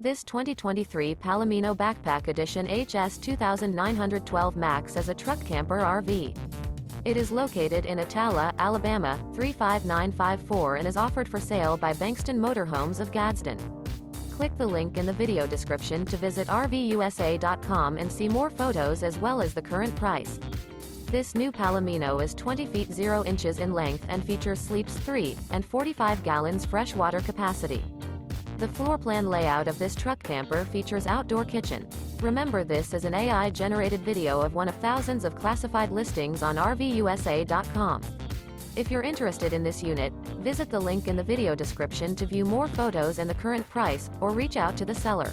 This 2023 Palomino Backpack Edition HS 2912 Max is a truck camper RV. It is located in Attalla, Alabama, 35954 and is offered for sale by Bankston Motorhomes of Gadsden. Click the link in the video description to visit RVUSA.com and see more photos as well as the current price. This new Palomino is 20 feet 0 inches in length and features sleeps 3 and 45 gallons fresh water capacity. The floor plan layout of this truck camper features outdoor kitchen. Remember, this is an AI-generated video of one of thousands of classified listings on RVUSA.com. If you're interested in this unit, visit the link in the video description to view more photos and the current price, or reach out to the seller.